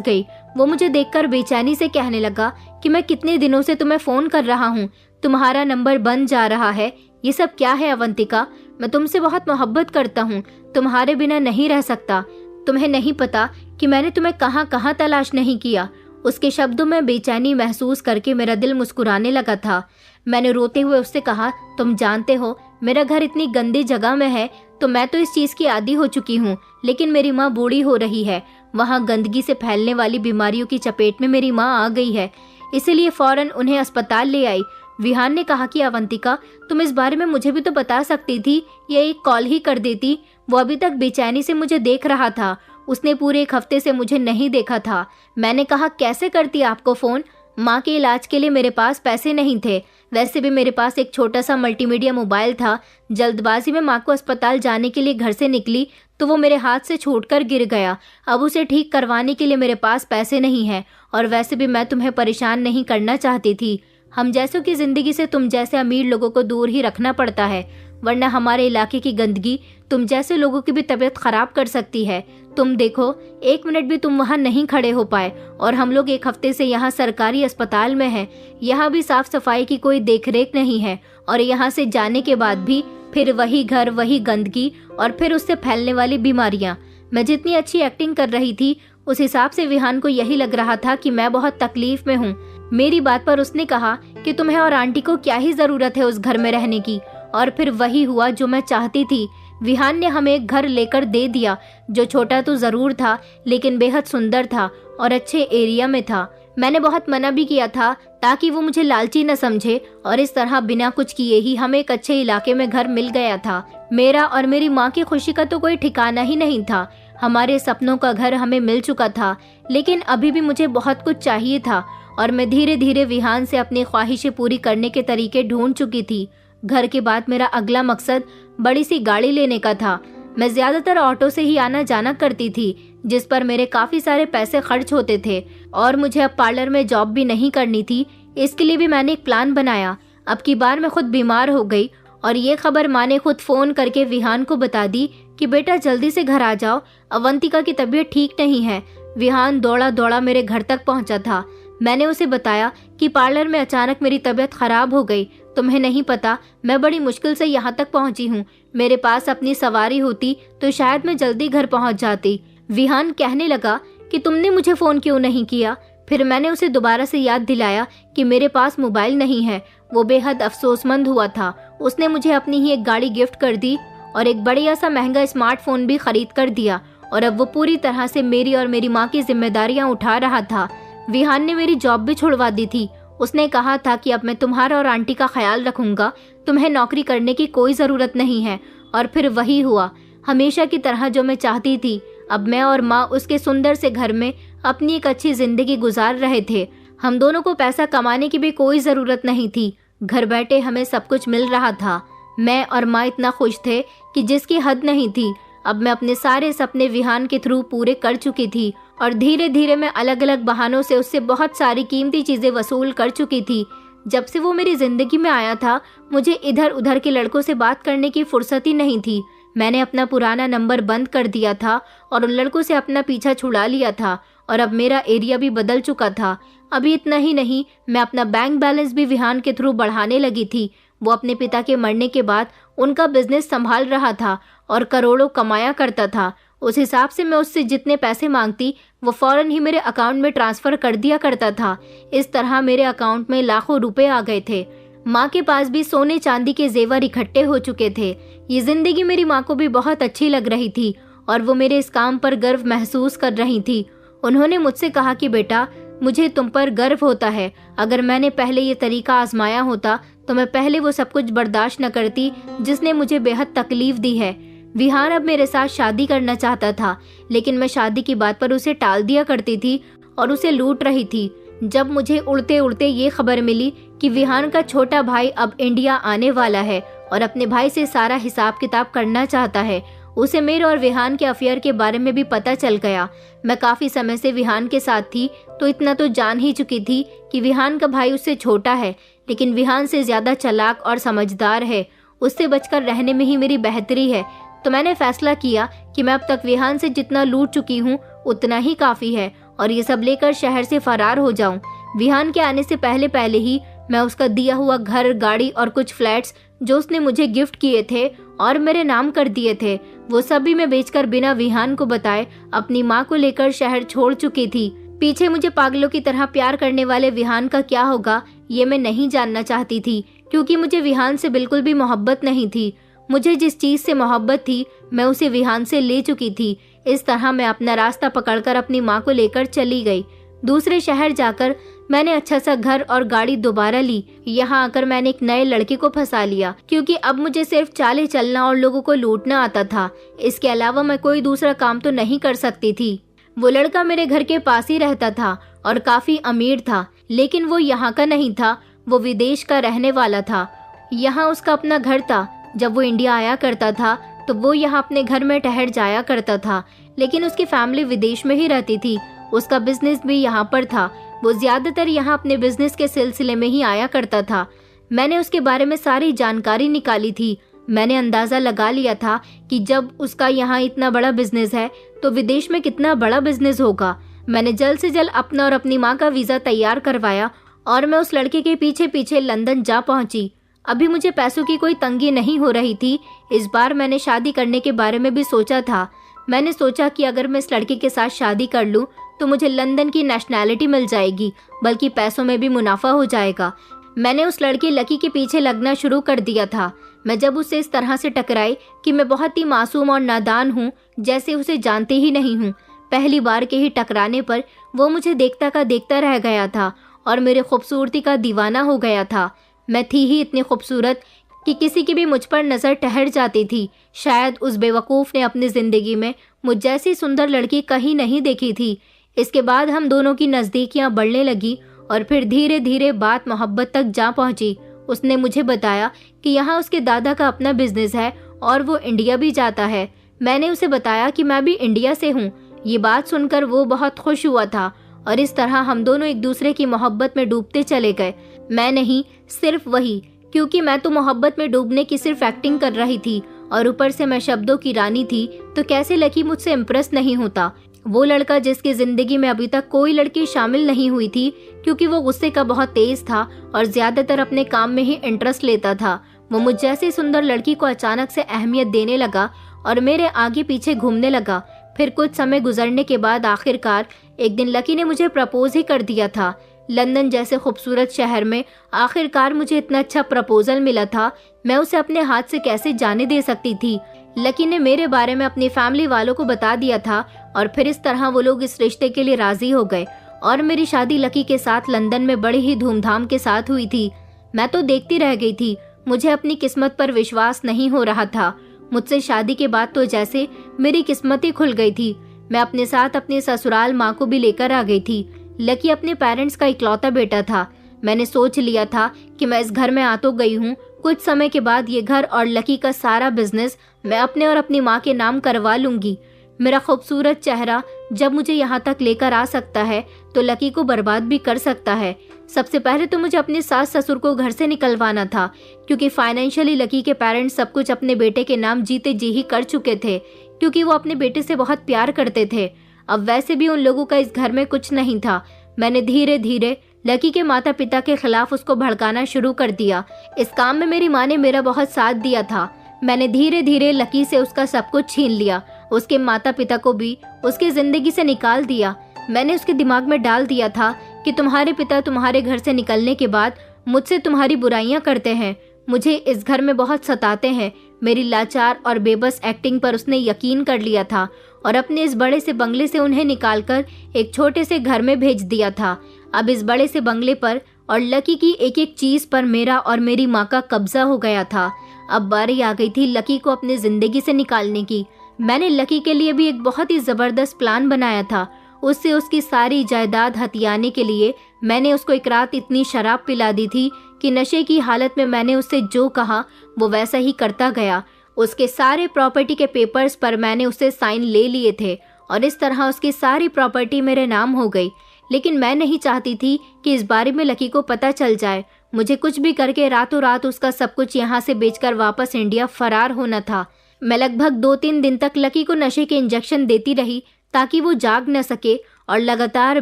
A: गई। वो मुझे देखकर बेचैनी से कहने लगा कि मैं कितने दिनों से तुम्हें फोन कर रहा हूँ, तुम्हारा नंबर बंद जा रहा है। ये सब क्या है अवंतिका? मैं तुमसे बहुत मोहब्बत करता हूँ, तुम्हारे बिना नहीं रह सकता। तुम्हें नहीं पता कि मैंने तुम्हें कहाँ कहाँ तलाश नहीं किया। उसके शब्दों में बेचैनी महसूस करके मेरा दिल मुस्कुराने लगा था। मैंने रोते हुए उससे कहा, तुम जानते हो मेरा घर इतनी गंदी जगह में है तो मैं तो इस चीज की आदी हो चुकी हूँ, लेकिन मेरी माँ बूढ़ी हो रही है। वहाँ गंदगी से फैलने वाली बीमारियों की चपेट में मेरी माँ आ गई है, इसीलिए फौरन उन्हें अस्पताल ले आई। विहान ने कहा कि अवंतिका, तुम इस बारे में मुझे भी तो बता सकती थी या एक कॉल ही कर देती। वो अभी तक बेचैनी से मुझे देख रहा था। उसने पूरे 1 हफ्ते से मुझे नहीं देखा था। मैंने कहा, कैसे करती आपको फोन? माँ के इलाज के लिए मेरे पास पैसे नहीं थे। वैसे भी मेरे पास एक छोटा सा मल्टीमीडिया मोबाइल था। जल्दबाजी में माँ को अस्पताल जाने के लिए घर से निकली तो वो मेरे हाथ से छूटकर गिर गया। अब उसे ठीक करवाने के लिए मेरे पास पैसे नहीं है, और वैसे भी मैं तुम्हें परेशान नहीं करना चाहती थी। हम जैसों की जिंदगी से तुम जैसे अमीर लोगों को दूर ही रखना पड़ता है, वरना हमारे इलाके की गंदगी तुम जैसे लोगों की भी तबीयत खराब कर सकती है। तुम देखो, 1 मिनट भी तुम वहाँ नहीं खड़े हो पाए, और हम लोग 1 हफ्ते से यहाँ सरकारी अस्पताल में हैं। यहाँ भी साफ सफाई की कोई देखरेख नहीं है, और यहाँ से जाने के बाद भी फिर वही घर, वही गंदगी, और फिर उससे फैलने वाली बीमारियाँ। मैं जितनी अच्छी एक्टिंग कर रही थी उस हिसाब से विहान को यही लग रहा था कि मैं बहुत तकलीफ में हूँ। मेरी बात पर उसने कहा कि तुम्हें और आंटी को क्या ही जरूरत है उस घर में रहने की, और फिर वही हुआ जो मैं चाहती थी। विहान ने हमें एक घर लेकर दे दिया, जो छोटा तो जरूर था लेकिन बेहद सुंदर था और अच्छे एरिया में था। मैंने बहुत मना भी किया था ताकि वो मुझे लालची न समझे, और इस तरह बिना कुछ किए ही हमें एक अच्छे इलाके में घर मिल गया था। मेरा और मेरी माँ की खुशी का तो कोई ठिकाना ही नहीं था। हमारे सपनों का घर हमें मिल चुका था, लेकिन अभी भी मुझे बहुत कुछ चाहिए था, और मैं धीरे धीरे विहान से अपनी ख्वाहिशें पूरी करने के तरीके ढूंढ चुकी थी। घर के बाद मेरा अगला मकसद बड़ी सी गाड़ी लेने का था। मैं ज्यादातर ऑटो से ही आना जाना करती थी, जिस पर मेरे काफी सारे पैसे खर्च होते थे, और मुझे अब पार्लर में जॉब भी नहीं करनी थी। इसके लिए भी मैंने एक प्लान बनाया। अब की बार मैं खुद बीमार हो गई, और ये खबर माँ ने खुद फोन करके विहान को बता दी कि बेटा जल्दी से घर आ जाओ, अवंतिका की तबीयत ठीक नहीं है। विहान दौड़ा दौड़ा मेरे घर तक पहुंचा था। मैंने उसे बताया कि पार्लर में अचानक मेरी तबीयत खराब हो गई। तुम्हें नहीं पता, मैं बड़ी मुश्किल से यहाँ तक पहुँची हूँ। मेरे पास अपनी सवारी होती तो शायद मैं जल्दी घर पहुँच जाती। विहान कहने लगा कि तुमने मुझे फ़ोन क्यों नहीं किया। फिर मैंने उसे दोबारा से याद दिलाया कि मेरे पास मोबाइल नहीं है। वो बेहद अफसोसमंद हुआ था। उसने मुझे अपनी ही एक गाड़ी गिफ्ट कर दी और एक बढ़िया सा महंगा स्मार्टफोन भी खरीद कर दिया, और अब वो पूरी तरह से मेरी और मेरी माँ की जिम्मेदारियाँ उठा रहा था। विहान ने मेरी जॉब भी छुड़वा दी थी। उसने कहा था कि अब मैं तुम्हारा और आंटी का ख्याल रखूंगा, तुम्हें नौकरी करने की कोई ज़रूरत नहीं है। और फिर वही हुआ, हमेशा की तरह जो मैं चाहती थी। अब मैं और माँ उसके सुंदर से घर में अपनी एक अच्छी जिंदगी गुजार रहे थे। हम दोनों को पैसा कमाने की भी कोई ज़रूरत नहीं थी। घर बैठे हमें सब कुछ मिल रहा था। मैं और माँ इतना खुश थे कि जिसकी हद नहीं थी। अब मैं अपने सारे सपने विहान के थ्रू पूरे कर चुकी थी, और धीरे धीरे मैं अलग अलग बहानों से उससे बहुत सारी कीमती चीज़ें वसूल कर चुकी थी। जब से वो मेरी ज़िंदगी में आया था, मुझे इधर उधर के लड़कों से बात करने की फुर्सत ही नहीं थी। मैंने अपना पुराना नंबर बंद कर दिया था और उन लड़कों से अपना पीछा छुड़ा लिया था, और अब मेरा एरिया भी बदल चुका था। अभी इतना ही नहीं, मैं अपना बैंक बैलेंस भी विहान के थ्रू बढ़ाने लगी थी। वो अपने पिता के मरने के बाद उनका बिजनेस संभाल रहा था और करोड़ों कमाया करता था। उस हिसाब से मैं उससे जितने पैसे मांगती वो फौरन ही मेरे अकाउंट में ट्रांसफ़र कर दिया करता था। इस तरह मेरे अकाउंट में लाखों रुपए आ गए थे। माँ के पास भी सोने चांदी के जेवर इकट्ठे हो चुके थे। ये जिंदगी मेरी माँ को भी बहुत अच्छी लग रही थी, और वो मेरे इस काम पर गर्व महसूस कर रही थी। उन्होंने मुझसे कहा कि बेटा, मुझे तुम पर गर्व होता है। अगर मैंने पहले ये तरीका आजमाया होता तो मैं पहले वो सब कुछ बर्दाश्त न करती जिसने मुझे बेहद तकलीफ दी है। विहान अब मेरे साथ शादी करना चाहता था, लेकिन मैं शादी की बात पर उसे टाल दिया करती थी और उसे लूट रही थी। जब मुझे उड़ते उड़ते ये खबर मिली कि विहान का छोटा भाई अब इंडिया आने वाला है और अपने भाई से सारा हिसाब किताब करना चाहता है, उसे मेरे और विहान के अफेयर के बारे में भी पता चल गया। मैं काफ़ी समय से विहान के साथ थी तो इतना तो जान ही चुकी थी कि विहान का भाई उससे छोटा है, लेकिन विहान से ज़्यादा चालाक और समझदार है। उससे बचकर रहने में ही मेरी बेहतरी है। तो मैंने फैसला किया कि मैं अब तक विहान से जितना लूट चुकी हूँ उतना ही काफ़ी है और ये सब लेकर शहर से फरार हो जाऊं। विहान के आने से पहले पहले ही मैं उसका दिया हुआ घर, गाड़ी और कुछ फ्लैट्स जो उसने मुझे गिफ्ट किए थे और मेरे नाम कर दिए थे, वो सब भी मैं बेचकर बिना विहान को बताए अपनी माँ को लेकर शहर छोड़ चुकी थी। पीछे मुझे पागलों की तरह प्यार करने वाले विहान का क्या होगा ये मैं नहीं जानना चाहती थी, क्योंकि मुझे विहान से बिल्कुल भी मोहब्बत नहीं थी। मुझे जिस चीज से मोहब्बत थी मैं उसे विहान से ले चुकी थी। इस तरह मैं अपना रास्ता पकड़कर अपनी माँ को लेकर चली गई। दूसरे शहर जाकर मैंने अच्छा सा घर और गाड़ी दोबारा ली। यहाँ आकर मैंने एक नए लड़के को फंसा लिया, क्योंकि अब मुझे सिर्फ चाले चलना और लोगों को लूटना आता था। इसके अलावा मैं कोई दूसरा काम तो नहीं कर सकती थी। वो लड़का मेरे घर के पास ही रहता था और काफी अमीर था, लेकिन वो यहाँ का नहीं था, वो विदेश का रहने वाला था। यहाँ उसका अपना घर था। जब वो इंडिया आया करता था तो वो यहाँ अपने घर में ठहर जाया करता था, लेकिन उसकी फैमिली विदेश में ही रहती थी। उसका बिजनेस भी यहाँ पर था। वो ज्यादातर यहाँ अपने बिजनेस के सिलसिले में ही आया करता था। मैंने उसके बारे में सारी जानकारी निकाली थी। मैंने अंदाजा लगा लिया था कि जब उसका यहाँ इतना बड़ा बिजनेस है तो विदेश में कितना बड़ा बिजनेस होगा। मैंने जल्द से जल्द अपना और अपनी माँ का वीजा तैयार करवाया और मैं उस लड़के के पीछे पीछे लंदन जा पहुंची। अभी मुझे पैसों की कोई तंगी नहीं हो रही थी। इस बार मैंने शादी करने के बारे में भी सोचा था। मैंने सोचा कि अगर मैं इस लड़के के साथ शादी कर लूं तो मुझे लंदन की नेशनैलिटी मिल जाएगी, बल्कि पैसों में भी मुनाफा हो जाएगा। मैंने उस लड़के लकी के पीछे लगना शुरू कर दिया था। मैं जब उससे इस तरह से टकराई कि मैं बहुत ही मासूम और नादान हूँ, जैसे उसे जानते ही नहीं हूँ। पहली बार के ही टकराने पर वो मुझे देखता का देखता रह गया था और मेरे खूबसूरती का दीवाना हो गया था। मैं थी ही इतनी खूबसूरत कि किसी की भी मुझ पर नजर ठहर जाती थी। शायद उस बेवकूफ़ ने अपनी ज़िंदगी में मुझ जैसी सुंदर लड़की कहीं नहीं देखी थी। इसके बाद हम दोनों की नज़दीकियाँ बढ़ने लगी और फिर धीरे धीरे बात मोहब्बत तक जा पहुँची। उसने मुझे बताया कि यहाँ उसके दादा का अपना बिजनेस है और वो इंडिया भी जाता है। मैंने उसे बताया कि मैं भी इंडिया से हूँ। ये बात सुनकर वो बहुत खुश हुआ था और इस तरह हम दोनों एक दूसरे की मोहब्बत में डूबते चले गए। मैं नहीं, सिर्फ वही, क्योंकि मैं तो मोहब्बत में डूबने की सिर्फ एक्टिंग कर रही थी और ऊपर से मैं शब्दों की रानी थी, तो कैसे लकी मुझसे इम्प्रेस नहीं होता। वो लड़का जिसकी जिंदगी में अभी तक कोई लड़की शामिल नहीं हुई थी, क्योंकि वो गुस्से का बहुत तेज था और ज्यादातर अपने काम में ही इंटरेस्ट लेता था। वो मुझ जैसी सुंदर लड़की को अचानक से अहमियत देने लगा और मेरे आगे पीछे घूमने लगा। फिर कुछ समय गुजरने के बाद आखिरकार एक दिन लकी ने मुझे प्रपोज ही कर दिया था। लंदन जैसे खूबसूरत शहर में आखिरकार मुझे इतना अच्छा प्रपोजल मिला था। मैं उसे अपने हाथ से कैसे जाने दे सकती थी। लकी ने मेरे बारे में अपनी फैमिली वालों को बता दिया था और फिर इस तरह वो लोग इस रिश्ते के लिए राजी हो गए और मेरी शादी लकी के साथ लंदन में बड़ी ही धूमधाम के साथ हुई थी। मैं तो देखती रह गई थी। मुझे अपनी किस्मत पर विश्वास नहीं हो रहा था। मुझसे शादी के बाद तो जैसे मेरी किस्मत ही खुल गई थी। मैं अपने साथ अपनी ससुराल माँ को भी लेकर आ गई थी। लकी अपने पेरेंट्स का इकलौता बेटा था। मैंने सोच लिया था कि मैं इस घर में आ तो गई हूँ, कुछ समय के बाद ये घर और लकी का सारा बिजनेस मैं अपने और अपनी माँ के नाम करवा लूंगी। मेरा खूबसूरत चेहरा जब मुझे यहाँ तक लेकर आ सकता है तो लकी को बर्बाद भी कर सकता है। सबसे पहले तो मुझे अपने सास ससुर को घर से निकलवाना था, क्योंकि फाइनेंशियली लकी के पेरेंट्स सब कुछ अपने बेटे के नाम जीते जी ही कर चुके थे, क्योंकि वो अपने बेटे से बहुत प्यार करते थे। अब वैसे भी उन लोगों का इस घर में कुछ नहीं था। मैंने धीरे धीरे लकी के माता पिता के खिलाफ उसको भड़काना शुरू कर दिया। इस काम में मेरी माँ ने मेरा बहुत साथ दिया था। मैंने धीरे धीरे लकी से उसका सब कुछ छीन लिया, उसके माता पिता को भी उसकी जिंदगी से निकाल दिया। मैंने उसके दिमाग में डाल दिया था कि तुम्हारे पिता तुम्हारे घर से निकलने के बाद मुझसे तुम्हारी बुराइयां करते हैं, मुझे इस घर में बहुत सताते हैं। मेरी लाचार और बेबस एक्टिंग पर उसने यकीन कर लिया था और अपने इस बड़े से बंगले से उन्हें निकालकर एक छोटे से घर में भेज दिया था। अब इस बड़े से बंगले पर और लकी की एक एक चीज पर मेरा और मेरी माँ का कब्जा हो गया था। अब बारी आ गई थी लकी को अपनी जिंदगी से निकालने की। मैंने लकी के लिए भी एक बहुत ही जबरदस्त प्लान बनाया था। उससे उसकी सारी जायदाद हथियाने के लिए मैंने उसको एक रात इतनी शराब पिला दी थी कि नशे की हालत में मैंने उससे जो कहा वो वैसा ही करता गया। उसके सारे प्रॉपर्टी के पेपर्स पर मैंने उससे साइन ले लिए थे और इस तरह उसकी सारी प्रॉपर्टी मेरे नाम हो गई। लेकिन मैं नहीं चाहती थी कि इस बारे में लकी को पता चल जाए। मुझे कुछ भी करके रातों रात उसका सब कुछ यहाँ से बेचकर वापस इंडिया फरार होना था। मैं लगभग 2-3 दिन तक लकी को नशे के इंजेक्शन देती रही ताकि वो जाग न सके और लगातार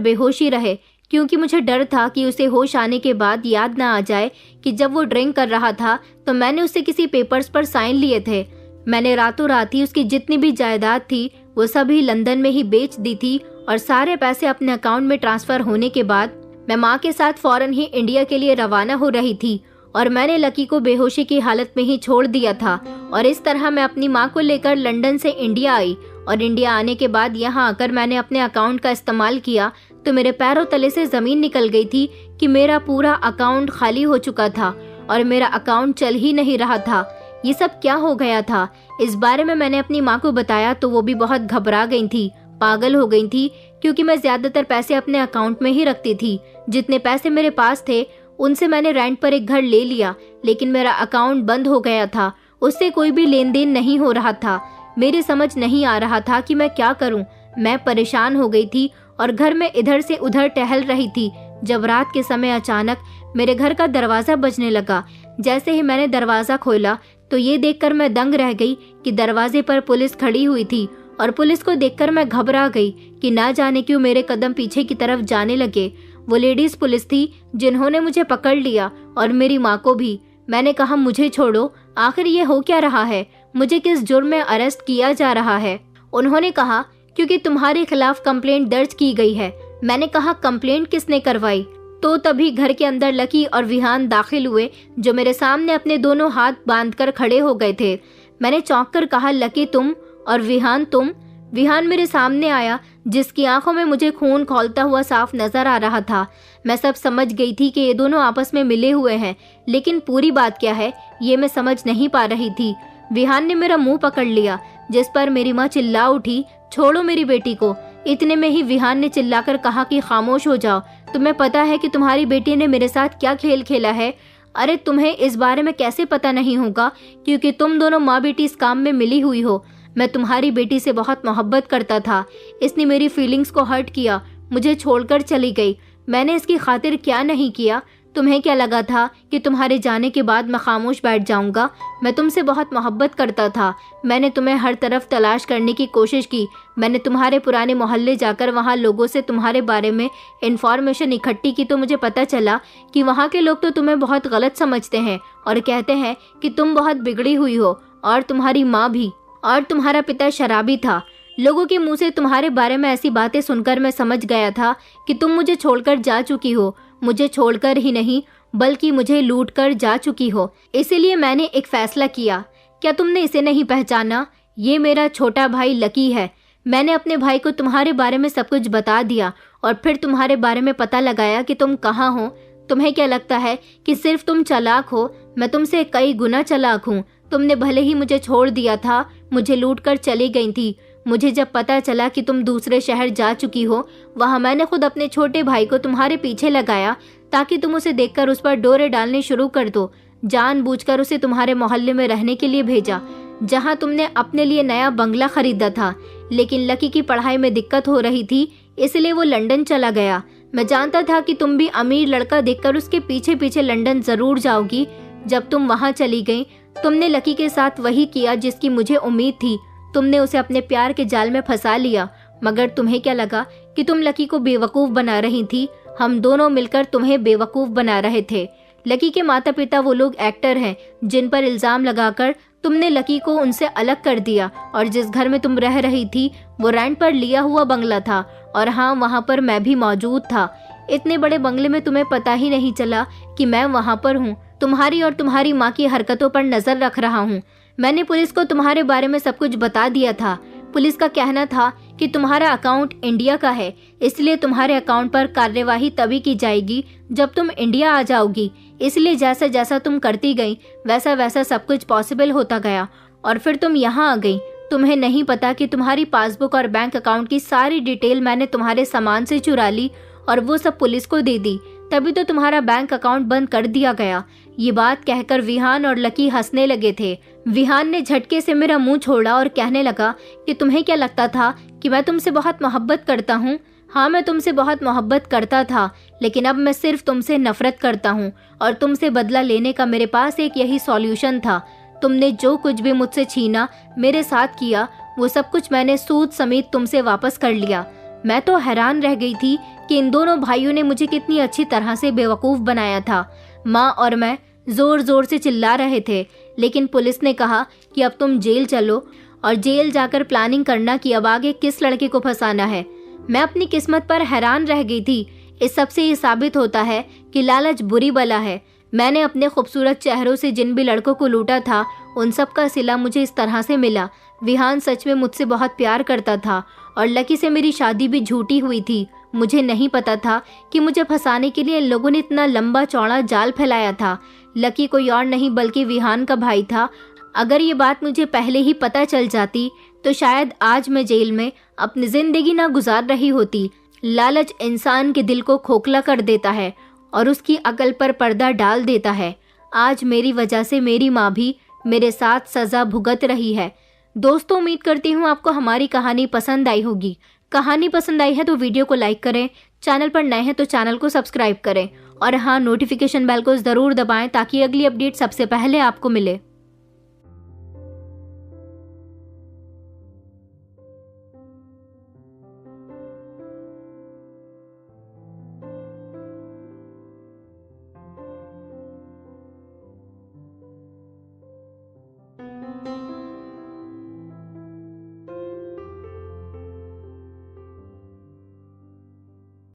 A: बेहोशी रहे, क्योंकि मुझे डर था कि उसे होश आने के बाद याद न आ जाए कि जब वो ड्रिंक कर रहा था तो मैंने उससे किसी पेपर्स पर साइन लिए थे। मैंने रातों रात ही उसकी जितनी भी जायदाद थी वो सभी लंदन में ही बेच दी थी और सारे पैसे अपने अकाउंट में ट्रांसफर होने के बाद मैं माँ के साथ फौरन ही इंडिया के लिए रवाना हो रही थी और मैंने लकी को बेहोशी की हालत में ही छोड़ दिया था। और इस तरह मैं अपनी माँ को लेकर लंदन से इंडिया आई और इंडिया आने के बाद यहाँ आकर मैंने अपने अकाउंट का इस्तेमाल किया तो मेरे पैरों तले से ज़मीन निकल गई थी कि मेरा पूरा अकाउंट खाली हो चुका था और मेरा अकाउंट चल ही नहीं रहा था। ये सब क्या हो गया था? इस बारे में मैंने अपनी माँ को बताया तो वो भी बहुत घबरा गई थी, पागल हो गई थी, क्योंकि मैं ज़्यादातर पैसे अपने अकाउंट में ही रखती थी। जितने पैसे मेरे पास थे उनसे मैंने रेंट पर एक घर ले लिया, लेकिन मेरा अकाउंट बंद हो गया था, उससे कोई भी लेन देन नहीं हो रहा था। मेरी समझ नहीं आ रहा था कि मैं क्या करूं। मैं परेशान हो गई थी और घर में इधर से उधर टहल रही थी जब रात के समय अचानक मेरे घर का दरवाज़ा बजने लगा। जैसे ही मैंने दरवाज़ा खोला तो ये देखकर मैं दंग रह गई कि दरवाजे पर पुलिस खड़ी हुई थी और पुलिस को देखकर मैं घबरा गई कि ना जाने क्यों मेरे कदम पीछे की तरफ जाने लगे। वो लेडीज पुलिस थी जिन्होंने मुझे पकड़ लिया और मेरी माँ को भी। मैंने कहा, मुझे छोड़ो, आखिर ये हो क्या रहा है? मुझे किस जुर्म में अरेस्ट किया जा रहा है? उन्होंने कहा, क्योंकि तुम्हारे खिलाफ कंप्लेंट दर्ज की गई है। मैंने कहा, कंप्लेंट किसने करवाई? तो तभी घर के अंदर लकी और विहान दाखिल हुए, जो मेरे सामने अपने दोनों हाथ बांधकर खड़े हो गए थे। मैंने चौंक कर कहा, लकी तुम और विहान तुम? विहान मेरे सामने आया, जिसकी आंखों में मुझे खून खौलता हुआ साफ नजर आ रहा था। मैं सब समझ गई थी कि ये दोनों आपस में मिले हुए हैं, लेकिन पूरी बात क्या है ये मैं समझ नहीं पा रही थी। विहान ने मेरा मुंह पकड़ लिया, जिस पर मेरी माँ चिल्ला उठी, छोड़ो मेरी बेटी को। इतने में ही विहान ने चिल्लाकर कहा कि खामोश हो जाओ, तुम्हें पता है कि तुम्हारी बेटी ने मेरे साथ क्या खेल खेला है? अरे तुम्हें इस बारे में कैसे पता नहीं होगा, क्योंकि तुम दोनों माँ बेटी इस काम में मिली हुई हो। मैं तुम्हारी बेटी से बहुत मोहब्बत करता था, इसने मेरी फीलिंग्स को हर्ट किया, मुझे छोड़कर चली गई। मैंने इसकी खातिर क्या नहीं किया? तुम्हें क्या लगा था कि तुम्हारे जाने के बाद मैं खामोश बैठ जाऊंगा? मैं तुमसे बहुत मोहब्बत करता था। मैंने तुम्हें हर तरफ तलाश करने की कोशिश की। मैंने तुम्हारे पुराने मोहल्ले जाकर वहाँ लोगों से तुम्हारे बारे में इंफॉर्मेशन इकट्ठी की तो मुझे पता चला कि वहाँ के लोग तो तुम्हें बहुत गलत समझते हैं और कहते हैं कि तुम बहुत बिगड़ी हुई हो, और तुम्हारी माँ भी, और तुम्हारा पिता शराबी था। लोगों के मुंह से तुम्हारे बारे में ऐसी बातें सुनकर मैं समझ गया था कि तुम मुझे छोड़कर जा चुकी हो। मुझे छोड़कर ही नहीं बल्कि मुझे लूट कर जा चुकी हो। इसीलिए मैंने एक फैसला किया। क्या तुमने इसे नहीं पहचाना? ये मेरा छोटा भाई लकी है। मैंने अपने भाई को तुम्हारे बारे में सब कुछ बता दिया और फिर तुम्हारे बारे में पता लगाया कि तुम कहाँ हो। तुम्हें क्या लगता है कि सिर्फ तुम चालाक हो? मैं तुमसे कई गुना चालाक हूँ। तुमने भले ही मुझे छोड़ दिया था, मुझे लूट कर चली गई थी। मुझे जब पता चला कि तुम दूसरे शहर जा चुकी हो, वहाँ मैंने खुद अपने छोटे भाई को तुम्हारे पीछे लगाया ताकि तुम उसे देखकर उस पर डोरे डालने शुरू कर दो। जानबूझकर उसे तुम्हारे मोहल्ले में रहने के लिए भेजा, जहाँ तुमने अपने लिए नया बंगला खरीदा था। लेकिन लकी की पढ़ाई में दिक्कत हो रही थी, इसलिए वो लंदन चला गया। मैं जानता था कि तुम भी अमीर लड़का देखकर उसके पीछे पीछे लंदन जरूर जाओगी। जब तुम वहाँ चली गई, तुमने लकी के साथ वही किया जिसकी मुझे उम्मीद थी। तुमने उसे अपने प्यार के जाल में फंसा लिया। मगर तुम्हें क्या लगा कि तुम लकी को बेवकूफ़ बना रही थी? हम दोनों मिलकर तुम्हें बेवकूफ़ बना रहे थे। लकी के माता पिता वो लोग एक्टर हैं जिन पर इल्ज़ाम लगाकर तुमने लकी को उनसे अलग कर दिया, और जिस घर में तुम रह रही थी वो रेंट पर लिया हुआ बंगला था। और हाँ, वहाँ पर मैं भी मौजूद था। इतने बड़े बंगले में तुम्हें पता ही नहीं चला कि मैं वहाँ पर हूँ। तुम्हारी और तुम्हारी माँ की हरकतों पर नज़र रख रहा हूँ। मैंने पुलिस को तुम्हारे बारे में सब कुछ बता दिया था। पुलिस का कहना था कि तुम्हारा अकाउंट इंडिया का है, इसलिए तुम्हारे अकाउंट पर कार्यवाही तभी की जाएगी जब तुम इंडिया आ जाओगी। इसलिए जैसा जैसा तुम करती गई वैसा वैसा सब कुछ पॉसिबल होता गया, और फिर तुम यहाँ आ गई। तुम्हें नहीं पता कि तुम्हारी पासबुक और बैंक अकाउंट की सारी डिटेल मैंने तुम्हारे सामान से चुरा ली और वो सब पुलिस को दे दी। तभी तो तुम्हारा बैंक अकाउंट बंद कर दिया गया। ये बात कहकर विहान और लकी हंसने लगे थे। विहान ने झटके से मेरा मुंह छोड़ा और कहने लगा कि तुम्हें क्या लगता था कि मैं तुमसे बहुत मोहब्बत करता हूँ? हाँ, मैं तुमसे बहुत मोहब्बत करता था, लेकिन अब मैं सिर्फ तुमसे नफरत करता हूँ और तुमसे बदला लेने का मेरे पास एक यही सॉल्यूशन था। तुमने जो कुछ भी मुझसे छीना, मेरे साथ किया, वो सब कुछ मैंने सूद समेत तुमसे वापस कर लिया। मैं तो हैरान रह गई थी कि इन दोनों भाइयों ने मुझे कितनी अच्छी तरह से बेवकूफ़ बनाया था। माँ और मैं जोर जोर से चिल्ला रहे थे, लेकिन पुलिस ने कहा कि अब तुम जेल चलो और जेल जाकर प्लानिंग करना कि अब आगे किस लड़के को फंसाना है। मैं अपनी किस्मत पर हैरान रह गई थी। इस सब से ये साबित होता है कि लालच बुरी बला है। मैंने अपने खूबसूरत चेहरों से जिन भी लड़कों को लूटा था, उन सब का सिला मुझे इस तरह से मिला। विहान सच में मुझसे बहुत प्यार करता था और लकी से मेरी शादी भी झूठी हुई थी। मुझे नहीं पता था कि मुझे फंसाने के लिए इन लोगों ने इतना लंबा चौड़ा जाल फैलाया था। लकी कोई और नहीं बल्कि विहान का भाई था। अगर ये बात मुझे पहले ही पता चल जाती तो शायद आज मैं जेल में अपनी जिंदगी ना गुजार रही होती। लालच इंसान के दिल को खोखला कर देता है और उसकी अकल पर पर्दा डाल देता है। आज मेरी वजह से मेरी माँ भी मेरे साथ सज़ा भुगत रही है। दोस्तों, उम्मीद करती हूँ आपको हमारी कहानी पसंद आई होगी। कहानी पसंद आई है तो वीडियो को लाइक करें, चैनल पर नए हैं तो चैनल को सब्सक्राइब करें और हाँ, नोटिफिकेशन बेल को ज़रूर दबाएं ताकि अगली अपडेट सबसे पहले आपको मिले।